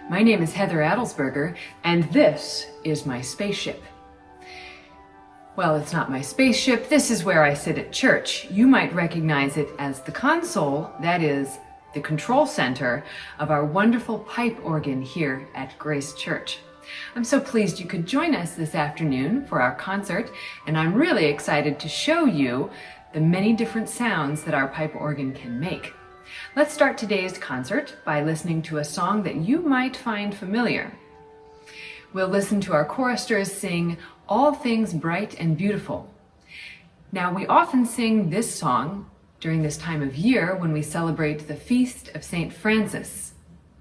My name is Heather Adelsberger, and this is my spaceship. Well, it's not my spaceship. This is where I sit at church. You might recognize it as the console, that is, the control center of our wonderful pipe organ here at Grace Church. I'm so pleased you could join us this afternoon for our concert, and I'm really excited to show you the many different sounds that our pipe organ can make. Let's start today's concert by listening to a song that you might find familiar. We'll listen to our choristers sing All Things Bright and Beautiful. Now, we often sing this song during this time of year when we celebrate the feast of St. Francis,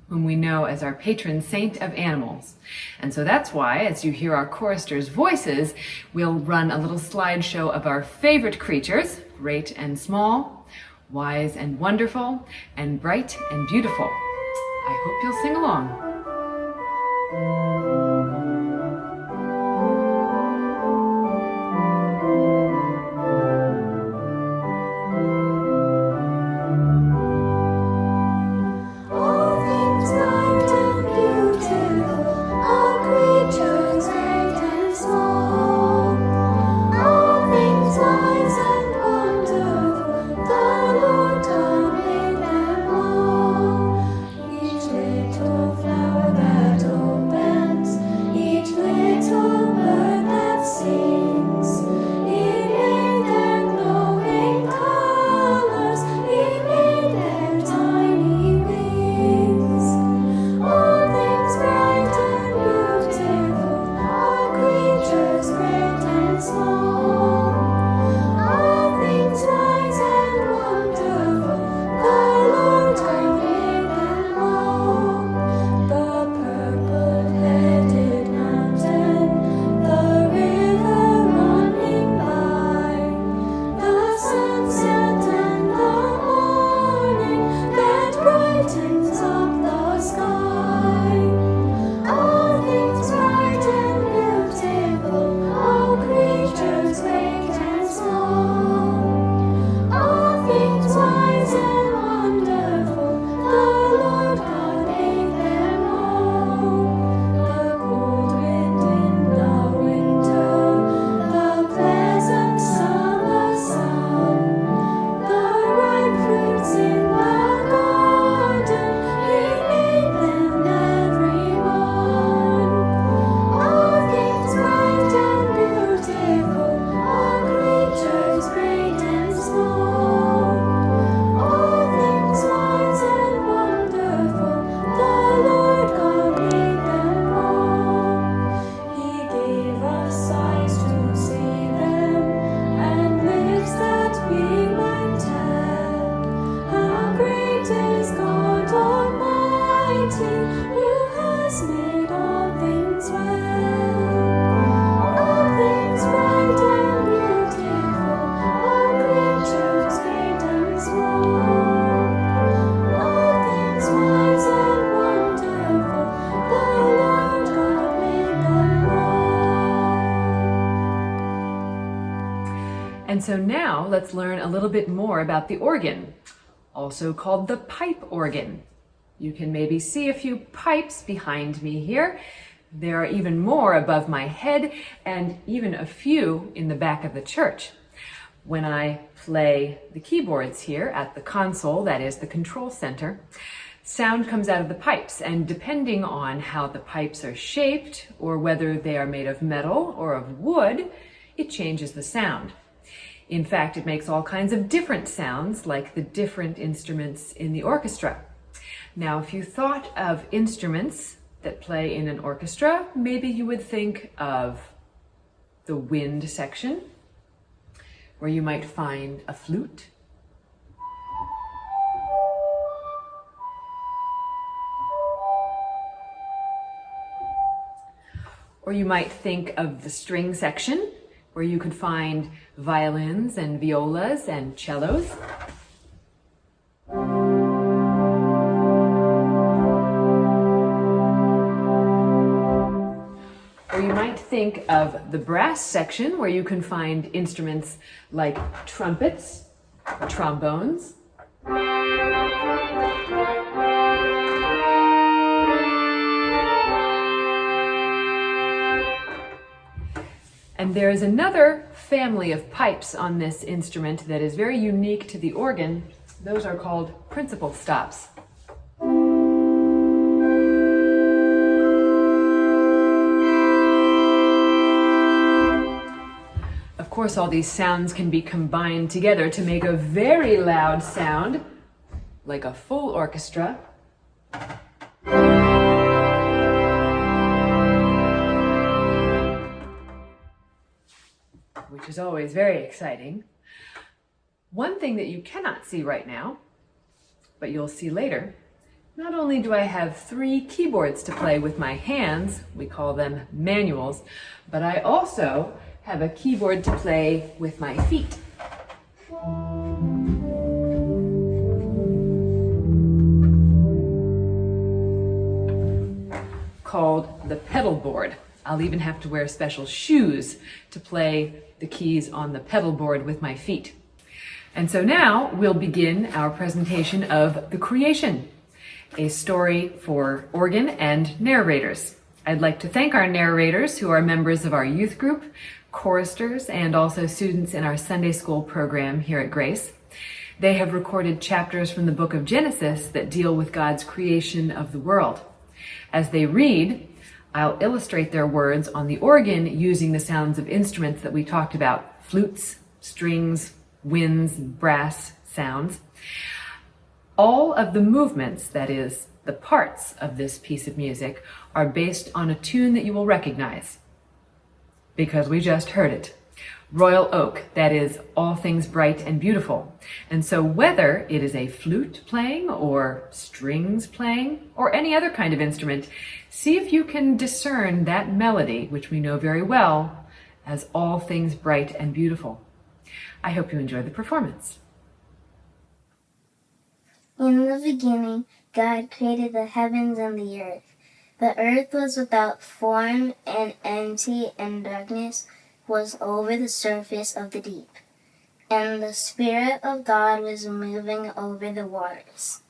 whom we know as our patron saint of animals. And so that's why, as you hear our choristers' voices, we'll run a little slideshow of our favorite creatures, great and small, wise and wonderful, and bright and beautiful. I hope you'll sing along. And so now let's learn a little bit more about the organ, also called the pipe organ. You can maybe see a few pipes behind me here. There are even more above my head and even a few in the back of the church. When I play the keyboards here at the console, that is the control center, sound comes out of the pipes, and depending on how the pipes are shaped or whether they are made of metal or of wood, it changes the sound. In fact, it makes all kinds of different sounds, like the different instruments in the orchestra. Now, if you thought of instruments that play in an orchestra, maybe you would think of the wind section, where you might find a flute, or you might think of the string section, where you could find violins and violas and cellos. Or you might think of the brass section, where you can find instruments like trumpets, trombones, And there is another family of pipes on this instrument that is very unique to the organ. Those are called principal stops. Of course, all these sounds can be combined together to make a very loud sound, like a full orchestra. Which is always very exciting. One thing that you cannot see right now, but you'll see later, not only do I have 3 keyboards to play with my hands, we call them manuals, but I also have a keyboard to play with my feet. Called the pedal board. I'll even have to wear special shoes to play the keys on the pedal board with my feet. And so now we'll begin our presentation of The Creation, a story for organ and narrators. I'd like to thank our narrators who are members of our youth group, choristers, and also students in our Sunday school program here at Grace. They have recorded chapters from the book of Genesis that deal with God's creation of the world. As they read, I'll illustrate their words on the organ using the sounds of instruments that we talked about: flutes, strings, winds, brass sounds. All of the movements, that is, the parts of this piece of music, are based on a tune that you will recognize, because we just heard it. Royal Oak, that is, All Things Bright and Beautiful. And so whether it is a flute playing or strings playing or any other kind of instrument, see if you can discern that melody, which we know very well as All Things Bright and Beautiful. I hope you enjoy the performance. In the beginning, God created the heavens and the earth. The earth was without form and empty, and darkness was over the surface of the deep. And the Spirit of God was moving over the waters.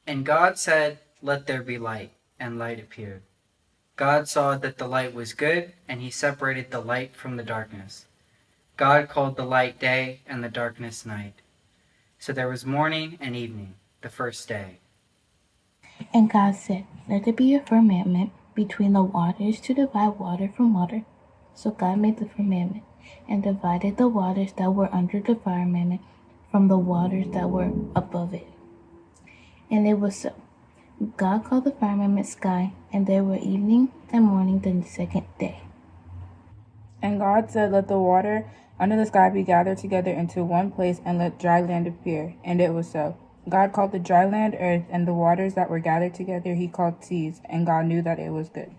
And God said, "Let there be light," and light appeared. God saw that the light was good, and he separated the light from the darkness. God called the light day, and the darkness night. So there was morning and evening, the first day. And God said, "Let there be a firmament between the waters to divide water from water." So God made the firmament, and divided the waters that were under the firmament from the waters that were above it. And it was so. God called the firmament sky, and there were evening and morning the second day. And God said, "Let the water under the sky be gathered together into one place, and let dry land appear." And it was so. God called the dry land earth, and the waters that were gathered together he called seas, and God knew that it was good.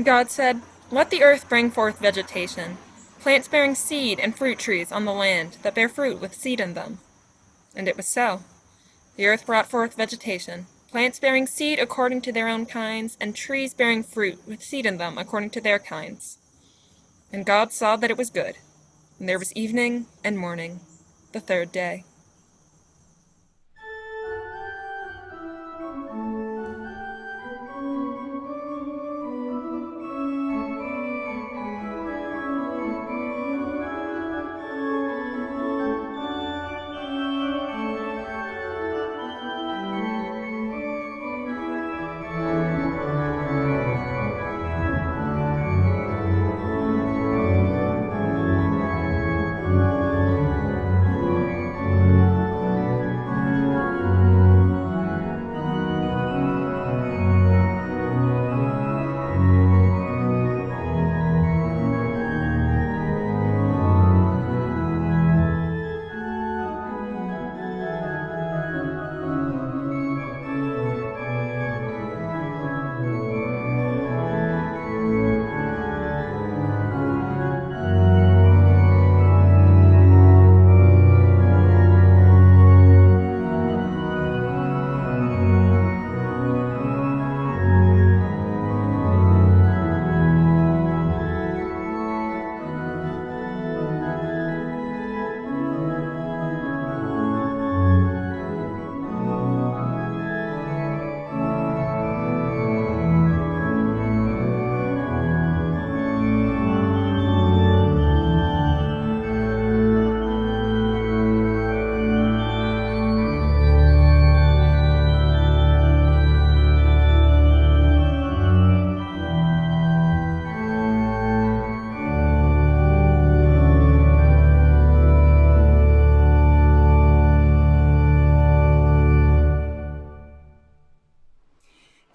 And God said, "Let the earth bring forth vegetation, plants bearing seed and fruit trees on the land that bear fruit with seed in them." And it was so. The earth brought forth vegetation, plants bearing seed according to their own kinds, and trees bearing fruit with seed in them according to their kinds. And God saw that it was good. And there was evening and morning, the third day.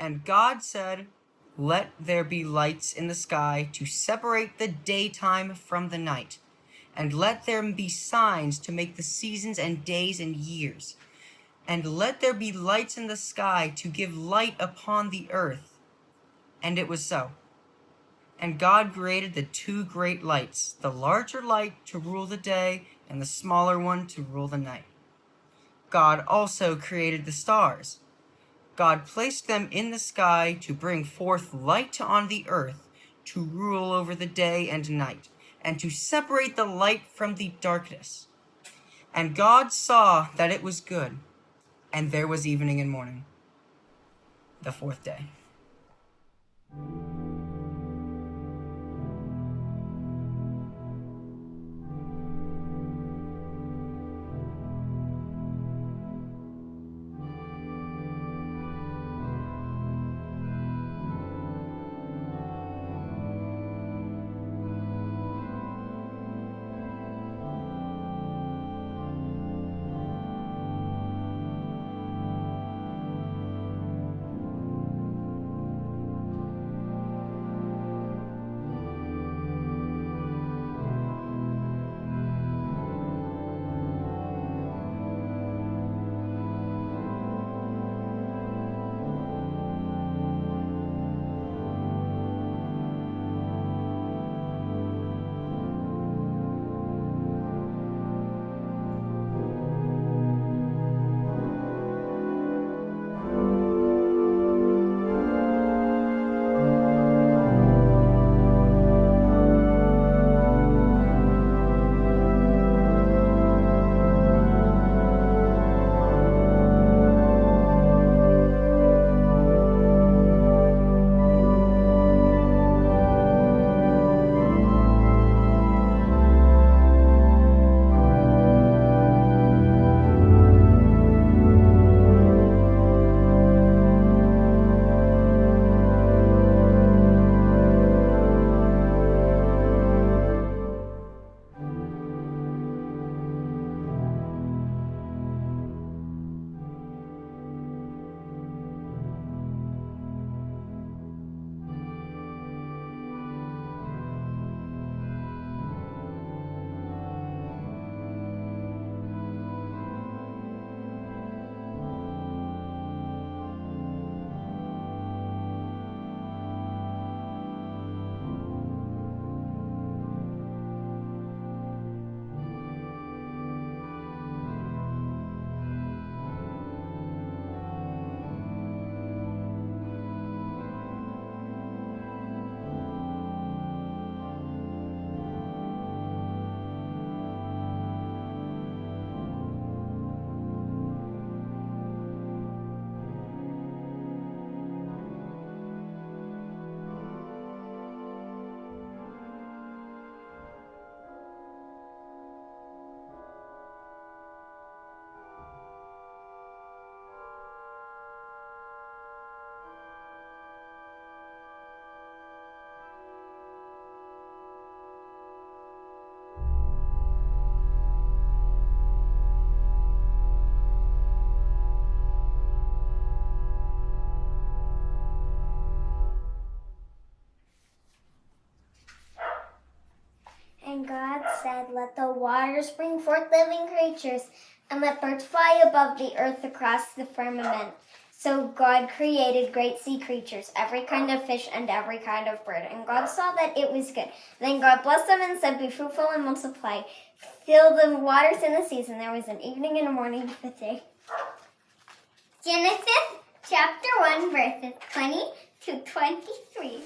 And God said, "Let there be lights in the sky to separate the daytime from the night, and let there be signs to make the seasons and days and years. And let there be lights in the sky to give light upon the earth." And it was so. And God created the two great lights, the larger light to rule the day, and the smaller one to rule the night. God also created the stars. God placed them in the sky to bring forth light on the earth, to rule over the day and night, and to separate the light from the darkness. And God saw that it was good, and there was evening and morning, the fourth day. God said, "Let the waters bring forth living creatures, and let birds fly above the earth across the firmament." So God created great sea creatures, every kind of fish and every kind of bird. And God saw that it was good. Then God blessed them and said, "Be fruitful and multiply. Fill the waters in the seas." And there was an evening and a morning the fifth day. Genesis chapter 1, verses 20 to 23.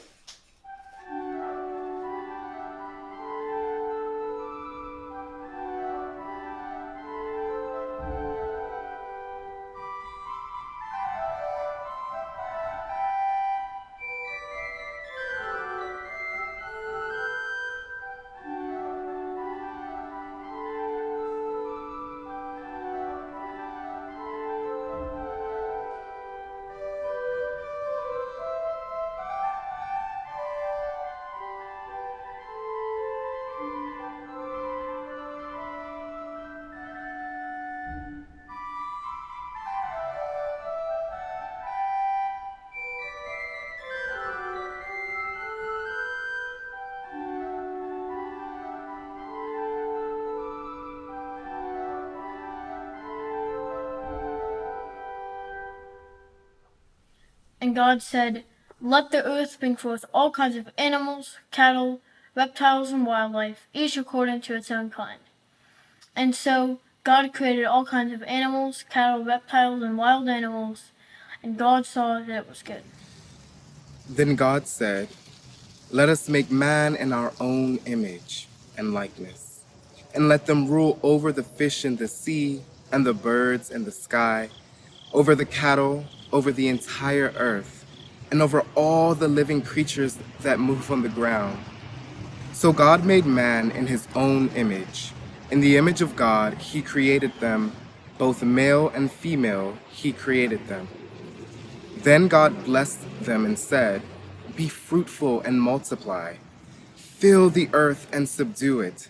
And God said, "Let the earth bring forth all kinds of animals, cattle, reptiles, and wildlife, each according to its own kind." And so God created all kinds of animals, cattle, reptiles, and wild animals, and God saw that it was good. Then God said, "Let us make man in our own image and likeness, and let them rule over the fish in the sea and the birds in the sky, over the cattle, over the entire earth, and over all the living creatures that move on the ground." So God made man in his own image. In the image of God, he created them, both male and female, he created them. Then God blessed them and said, "Be fruitful and multiply. Fill the earth and subdue it.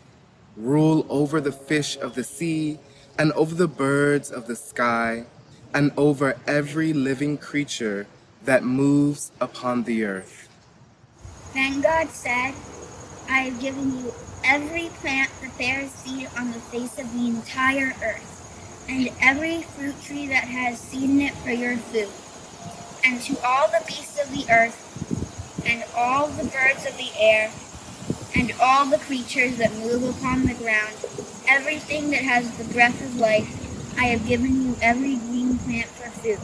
Rule over the fish of the sea and over the birds of the sky and over every living creature that moves upon the earth." Then God said, "I have given you every plant that bears seed on the face of the entire earth, and every fruit tree that has seed in it for your food. And to all the beasts of the earth, and all the birds of the air, and all the creatures that move upon the ground, everything that has the breath of life, I have given you every green plant for food."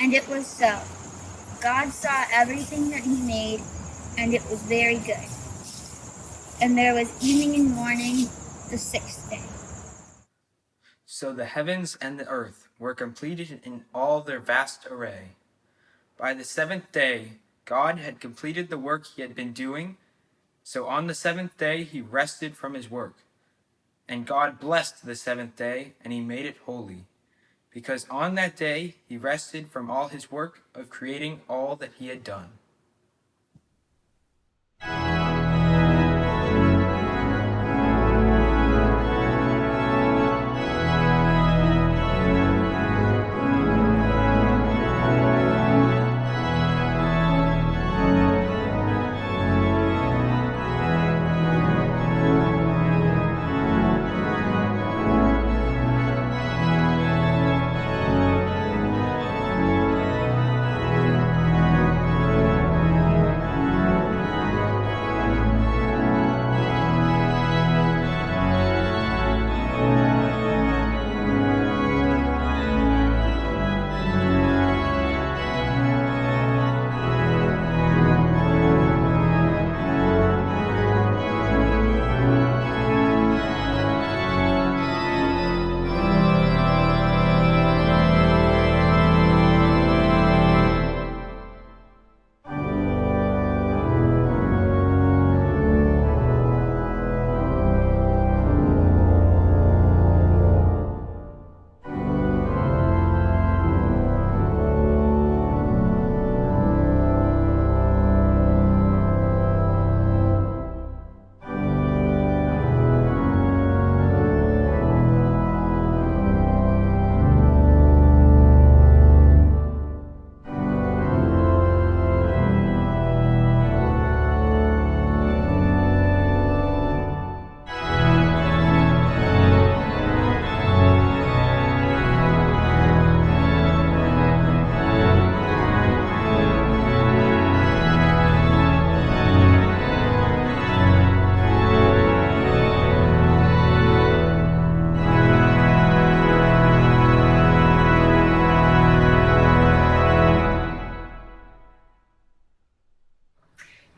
And it was so. God saw everything that he made, and it was very good. And there was evening and morning the sixth day. So the heavens and the earth were completed in all their vast array. By the seventh day, God had completed the work he had been doing. So on the seventh day, he rested from his work. And God blessed the seventh day, and he made it holy, because on that day he rested from all his work of creating all that he had done.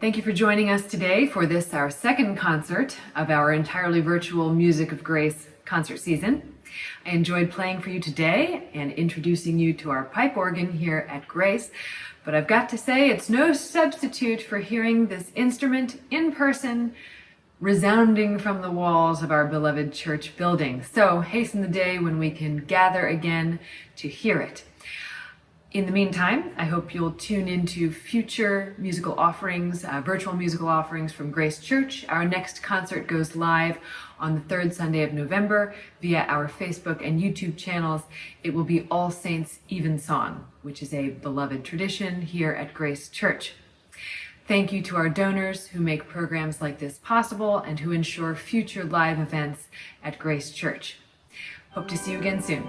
Thank you for joining us today for this, our second concert of our entirely virtual Music of Grace concert season. I enjoyed playing for you today and introducing you to our pipe organ here at Grace, but I've got to say it's no substitute for hearing this instrument in person, resounding from the walls of our beloved church building. So hasten the day when we can gather again to hear it. In the meantime, I hope you'll tune into future musical offerings, virtual musical offerings from Grace Church. Our next concert goes live on the third Sunday of November via our Facebook and YouTube channels. It will be All Saints Evensong, which is a beloved tradition here at Grace Church. Thank you to our donors who make programs like this possible and who ensure future live events at Grace Church. Hope to see you again soon.